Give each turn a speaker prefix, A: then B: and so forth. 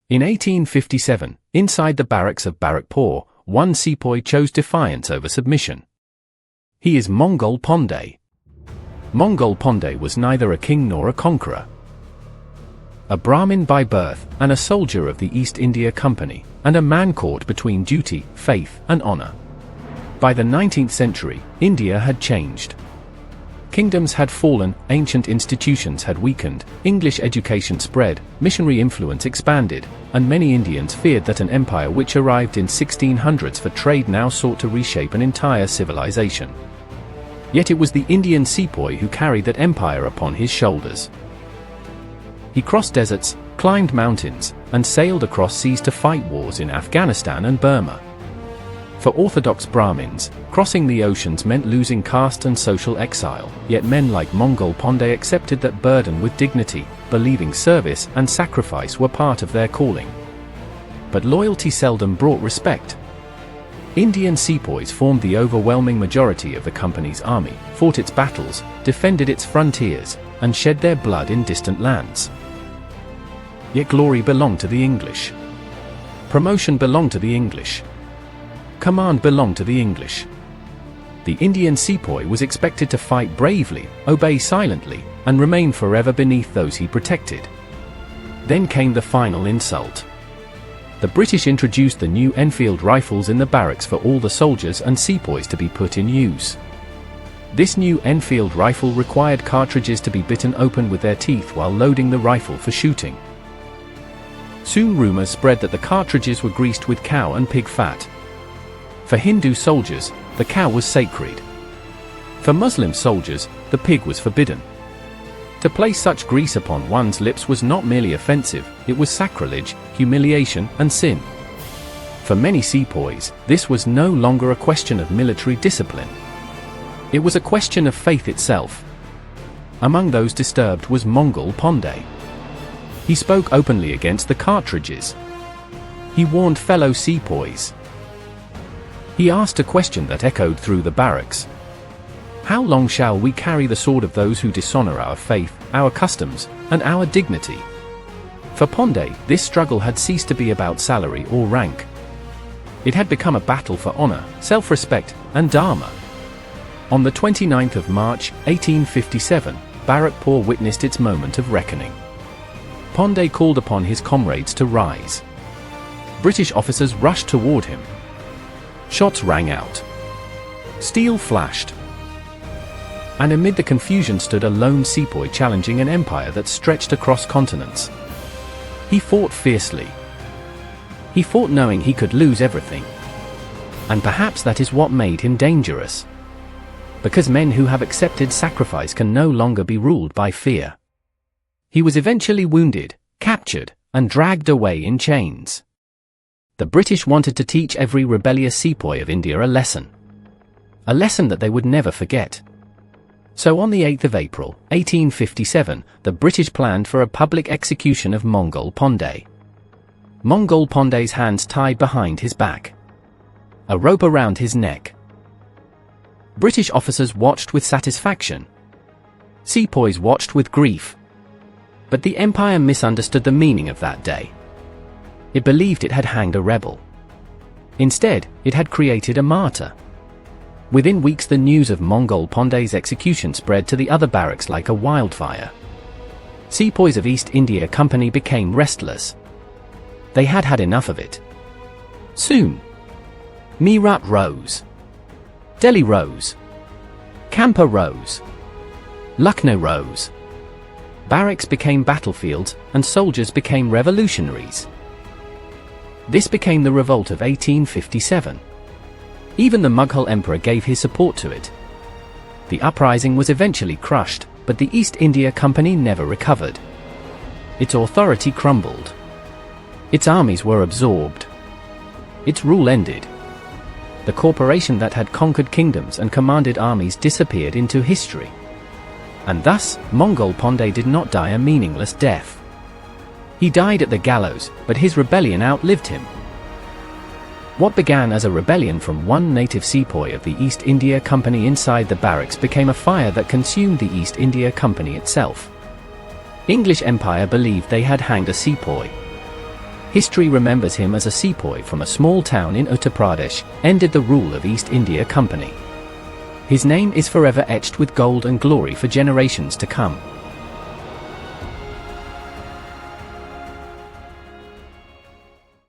A: In 1857, inside the barracks of Barrackpore, one sepoy chose defiance over submission. He is Mangal Pandey. Mangal Pandey was neither a king nor a conqueror. A Brahmin by birth, and a soldier of the East India Company, and a man caught between duty, faith, and honor. By the 19th century, India had changed. Kingdoms had fallen, ancient institutions had weakened, English education spread, missionary influence expanded, and many Indians feared that an empire which arrived in 1600s for trade now sought to reshape an entire civilization. Yet it was the Indian sepoy who carried that empire upon his shoulders. He crossed deserts, climbed mountains, and sailed across seas to fight wars in Afghanistan and Burma. For orthodox Brahmins, crossing the oceans meant losing caste and social exile, yet men like Mangal Pandey accepted that burden with dignity, believing service and sacrifice were part of their calling. But loyalty seldom brought respect. Indian sepoys formed the overwhelming majority of the company's army, fought its battles, defended its frontiers, and shed their blood in distant lands. Yet glory belonged to the English. Promotion belonged to the English. Command belonged to the English. The Indian sepoy was expected to fight bravely, obey silently, and remain forever beneath those he protected. Then came the final insult. The British introduced the new Enfield rifles in the barracks for all the soldiers and sepoys to be put in use. This new Enfield rifle required cartridges to be bitten open with their teeth while loading the rifle for shooting. Soon rumors spread that the cartridges were greased with cow and pig fat. For Hindu soldiers, the cow was sacred. For Muslim soldiers, the pig was forbidden. To place such grease upon one's lips was not merely offensive, it was sacrilege, humiliation, and sin. For many sepoys, this was no longer a question of military discipline. It was a question of faith itself. Among those disturbed was Mangal Pandey. He spoke openly against the cartridges. He warned fellow sepoys. He asked a question that echoed through the barracks. How long shall we carry the sword of those who dishonor our faith, our customs, and our dignity? For Pandey, this struggle had ceased to be about salary or rank. It had become a battle for honor, self-respect, and dharma. On the 29th of March, 1857, Barrackpore witnessed its moment of reckoning. Pandey called upon his comrades to rise. British officers rushed toward him. Shots rang out. Steel flashed. And amid the confusion stood a lone sepoy challenging an empire that stretched across continents. He fought fiercely. He fought knowing he could lose everything. And perhaps that is what made him dangerous. Because men who have accepted sacrifice can no longer be ruled by fear. He was eventually wounded, captured, and dragged away in chains. The British wanted to teach every rebellious sepoy of India a lesson. A lesson that they would never forget. So on the 8th of April, 1857, the British planned for a public execution of Mangal Pandey. Mangal Pandey's hands tied behind his back. A rope around his neck. British officers watched with satisfaction. Sepoys watched with grief. But the empire misunderstood the meaning of that day. It believed it had hanged a rebel. Instead, it had created a martyr. Within weeks the news of Mangal Pandey's execution spread to the other barracks like a wildfire. Sepoys of East India Company became restless. They had had enough of it. Soon, Meerut rose. Delhi rose. Kanpur rose. Lucknow rose. Barracks became battlefields, and soldiers became revolutionaries. This became the Revolt of 1857. Even the Mughal emperor gave his support to it. The uprising was eventually crushed, but the East India Company never recovered. Its authority crumbled. Its armies were absorbed. Its rule ended. The corporation that had conquered kingdoms and commanded armies disappeared into history. And thus, Mangal Pandey did not die a meaningless death. He died at the gallows, but his rebellion outlived him. What began as a rebellion from one native sepoy of the East India Company inside the barracks became a fire that consumed the East India Company itself. English Empire believed they had hanged a sepoy. History remembers him as a sepoy from a small town in Uttar Pradesh, ended the rule of East India Company. His name is forever etched with gold and glory for generations to come.